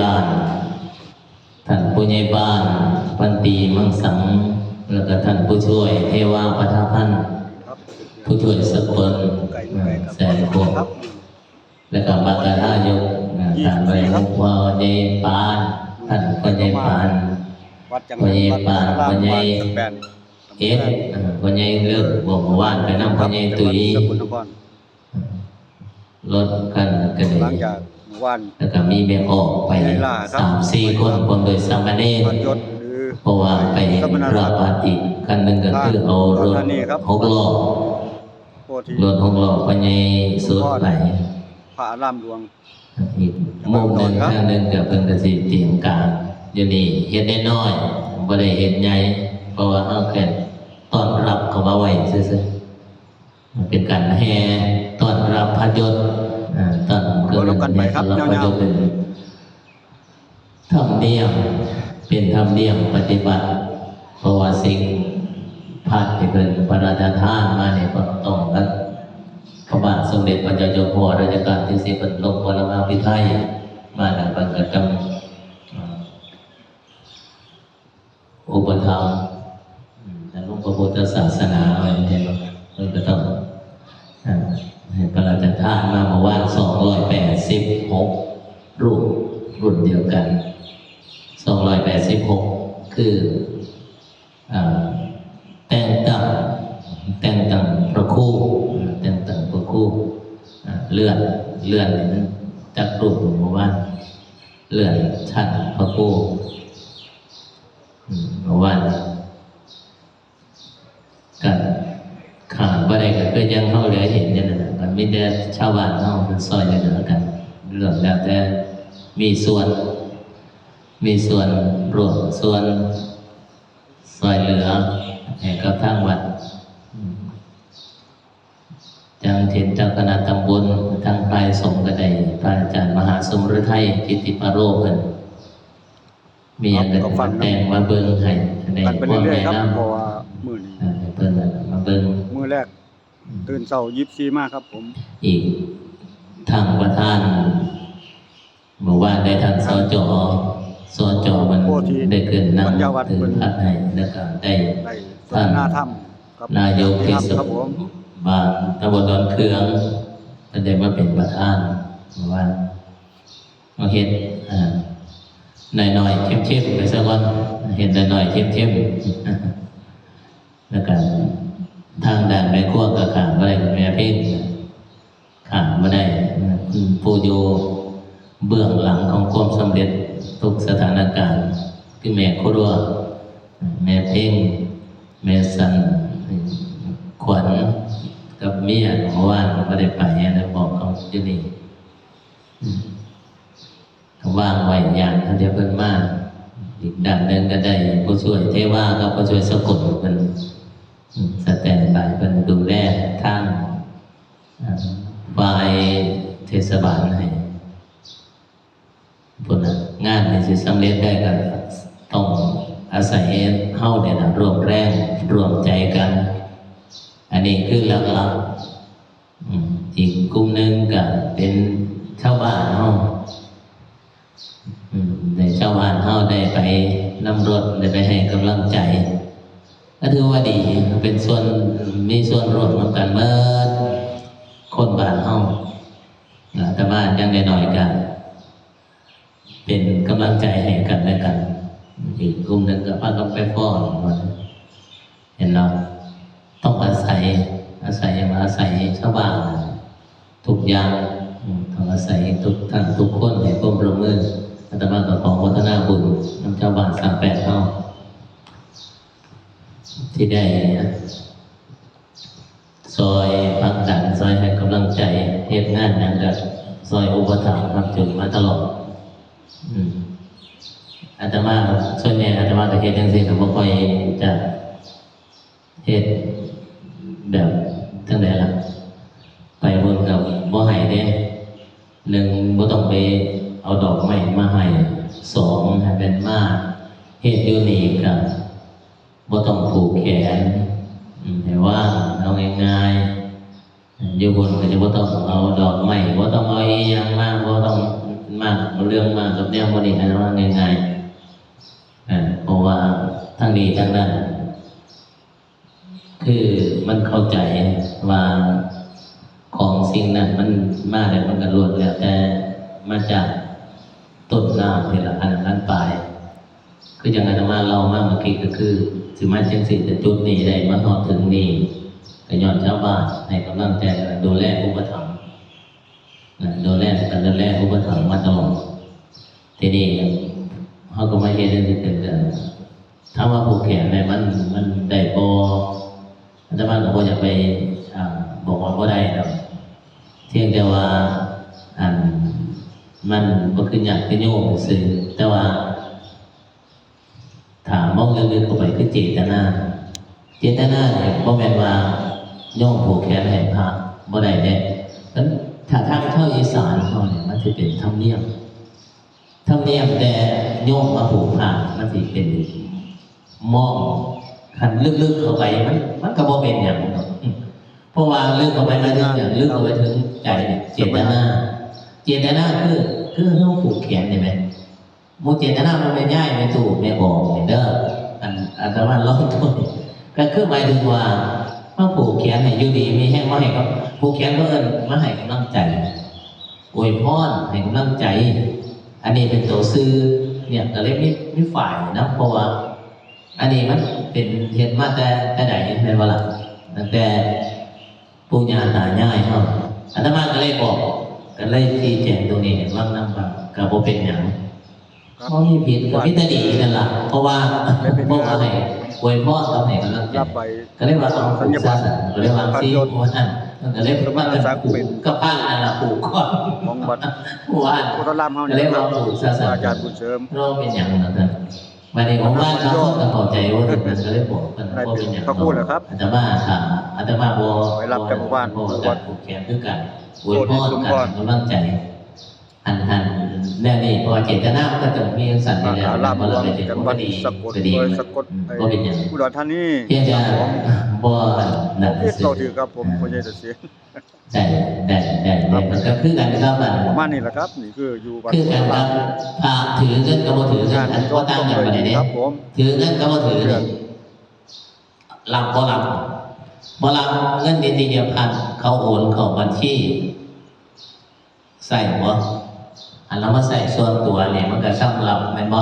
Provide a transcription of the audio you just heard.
บ้านท่านผู้ใหญ่บ้านพันตีมังสังแล้วก็ท่านผู้ช่วยเทวาปทพันธ์ผู้ช่วยสกลแสนพวงแล้วก็บักกะทายกท่านใบมุกว่าใหญ่ปานท่านผู้ใหญ่ปานผู้ใหญ่ปานผู้ใหญ่เอ็ดผู้ใหญ่เลิกบอกว่านไปนั่งผู้ใหญ่ตุยรถกันกระเด็นแล้วก็มีเบออกไป3-4 คนคนโดยสามเณรเพราะว่าไปราบาติกันหนึ่งก็คือเอารถ6 ล้อรถ6 ล้อผู้ใหญ่สุดไปพระอารามหลวงอีกมุมหนึ่งข้างหนึ่งกับเพิ่นก็สิเตรียมการอยู่นี่เฮ็ดน้อยๆบ่ได้เฮ็ดใหญ่เพราะว่าเฮาแค่ต้อนรับเขามาไว้ซื่อๆเป็นการแห่ต้อนรับพระยศต้อนเกิดกันไปครับพระยศเป็นธรรมเนียมเป็นธรรมเนียมปฏิบัติเพราะว่าสิ่งพระที่เพิ่นพระราชทานมาเนี่ยก็ต้องกันพระบาทสมเด็จพระเจ้าอยู่หัวรัชกาลที่10เพิ่นลงปรมาภิไธยมาแล้วเพิ่นก็จำอุปถัมภ์ในหลวงพระพุทธศาสนาอะไรเงี้ยเพิ่นก็ต้องให้พระราชทานมาเมื่อวาน286 รูปรุ่นเดียวกัน286คือแต่งตั้งพระครูแต่งตั้งพระครูเลื่อนนั้นจากรูปเมื่อวานเลื่อนชั้นพระครูเมื่อวานกันขาดบ่ได้ก็คือยังเฮาเหลือเห็นอย่างนั้นมันมีแต่ชาวบ้านเฮาเป็นซอยเหลือกันเรื่องแล้วแต่มีส่วนร่วมส่วนซอยเหลือให้กับทางวัดจังเทนเจ้าคณะตำบลทางฝ่ายสงฆ์ก็ได้พระอาจารย์มหาสมฤทัยกิติปโรเพิ่นมีอย่างก็แต่งมาเบิ่งให้ในความแนะนำเพราะว่ามื้อนี้เพิ่นมาเบิ่งมื้อแรกตื่นเช้า24มาครับผมอีกทางประธานเมื่อวานได้ท่านสจมันได้ขึ้นนั่งถือพัดให้แล้วก็ได้ท่านนายกเทศบาลตำบลดอนเคืองท่านได้มาเป็นประธานเมื่อวานเราเห็นหน่อยๆเข้มๆไปสักวันเห็นหน่อยๆเข้มๆแล้วก็ทางด่านแม่ครัวกับขามอะไรกับแม่เพ่งขามมาได้ผู้อยู่เบื้องหลังของความสำเร็จทุกสถานการณ์คือแม่ครัวแม่เพ่งแม่สันขวัญกับเมียเมื่อวานไม่ได้ไปนะบอกเขาที่นี่เขาว่างไว้อย่างเขาเดียวเพิ่นมากอีกด้านหนึ่งก็ได้ผู้ช่วยเทวากับผู้ช่วยสกุลเป็นสแตนบายเป็นดูแลทางฝ่ายเทศบาลให้พวกนั้นงานในสิสำเร็จได้ก็ต้องอาศัยเฮาเนี่ยนะร่วมแรงร่วมใจกันอันนี้คือหลักๆอีกกลุ่มหนึ่งก็เป็นชาวบ้านเฮาในชาวบ้านเฮาได้ไปนำรถได้ไปให้กำลังใจก็ถือว่าดีเป็นส่วนมีส่วนร่วมกันเมื่อคนบ้านเฮาแต่บ้านยังได้หน่อยกันเป็นกำลังใจให้กันและกันอีกกลุ่มหนึ่งก็พากันไปฟ้อนเห็นเนาะต้องอาศัยชาวบ้านทุกอย่างต้องอาศัยทุกท่านทุกคนให้ร่วมร่วมมืออาตมาก็ขอวัฒนาบุญนำชาวบ้าน38เฮาที่ได้ซอยพักดันซอยให้กำลังใจเฮ็ดงานอย่างกับซอยอุปถัมภ์ครับจุดมาตลอดอาตมาส่วนใหญ่อาตมาก็เฮ็ดจังซี่ก็บ่ค่อยจะเฮ็ดแบบจังได๋ล่ะไปเบิ่งกับบ่ให้เด้1บ่ต้องไปเอาดอกไม้มาให้2ให้เป็นมาเฮ็ดอยู่นี่ก็บ่ต้องผูกแขนให้ว่างเอาง่ายๆอยู่บนก็จะบ่ต้องเอาดอกไม้บ่ต้องเอาอีหยังมาบ่ต้อง มากเรื่องมากกับแนววันนี้อันว่าง่ายๆเพราะว่าทั้งนี้ทั้งนั้นคือมันเข้าใจว่าของสิ่งนั้นมันมาแล้วมันก็ล้วนแล้วแต่มาจากต้นน้ำนี่แหละอันนั้นปลายคืออย่างนั้นมาเรามาเมื่อกี้ก็คือสิมาจังสิจะจุดนี้ได้มาฮอดถึงนี้ก็ย้อนชาวบ้านให้กำลังใจดูแลอุปถัมภ์ดูแลอุปถัมภ์มาตลอดทีนี้เขาก็มาเห็นเรื่องที่เป็นกันถ้าว่าผูกแขนในมันได้บ่อาจารย์ก็บ่อยากไปบอกว่าบ่ได้ดอกเพียงแต่ว่ามันบ่คืออยากคือโยมซื่อแต่ว่าถามมองลึกๆเข้าไปคือเจตนาเนี่ยบ่แม่นว่าโยมผูกแขนให้พระบ่ได้เด้นั้นถ้าทางชาวอีสานเฮาเนี่ยมันสิเป็นธรรมเนียมแต่โยมมาผูกพระมันสิเป็นมองคันลึกๆเข้าไปมันก็บ่เป็นหยังดอกเพราะว่าลึกเข้าไปมันถึงอย่างลึกเข้าไปถึงใจเจตนาคือเฮาผูกแขนใช่มั้ยบ่เจตนามันไม่ย้ายไม่ถูกไม่ออกนี่เด้ออันตรายร้อนตัวก็คือหมายถึงว่ามาผูกแขนให้อยู่ดีมีแห้งมาให้กับผูกแขนก็เอิ้นมาให้กำลังใจอวยพรให้กำลังใจอันนี้เป็นตัวซื่อเนี่ยก็เลยมีฝ่ายนะเพราะว่าอันนี้มันเป็นเห็นมาแต่ใดแม่นบ่ล่ะตั้งแต่ปู่ย่าตายายเฮาอาตมาก็เลยบอกก็เลยชี้แจงตรงนี้เห็นว่านำว่าก็บ่เป็นหยังบ่มีผิดก็มีแต่ดีนั่นล่ะเพราะว่าให้อวยพรกับให้กำลังใจก็เลยว่าเอาสัญญาก็เลยว่าสิว่านั่นมันก็เลยว่าก็พานั่นล่ะผูกคอ ของวัด ว่า โพธารามเฮา ก็ นี่ เลยว่าผูกซะ อาจารย์บุญเสริม เราเป็นหยังนั่นน่ะวันนี้ผมว่าเราก็เข้าใจว่ามันก็เลยบอกกันว่าเป็นหยังอาตมาถามอาตมาบ่วัดผูกแขนคือกันอวยพรกันกำลังใจอันแน่นี่พอเจตนาก็จะมีสันติแล้ว ลาม บ่ หล เรา วง ไปถึง จังห บ่ วัด ดี สกล ก็ดี สกล บ่เป็นหยัง อุดรธานี เพียงแต่บ่นั่น เฮ็ดเข้าถือครับผมพ่อใหญ่ตะเสีย ได้มันก็คือกันครับมัน ประมาณนี้แหละครับนี่คืออยู่วัด คือกันครับพระถือเงินก็บ่ถือเงินอันบ่ต่างกันปานใดเด้ ครับผม ถือเงินก็บ่ถือนี่รับบ่รับเงินนิติเดียวพันเขาโอนเข้าบัญชีใส่บ่อันเรามาใส่ส่วนตัวเนี่ยมันก็สำหรับแม่นบ่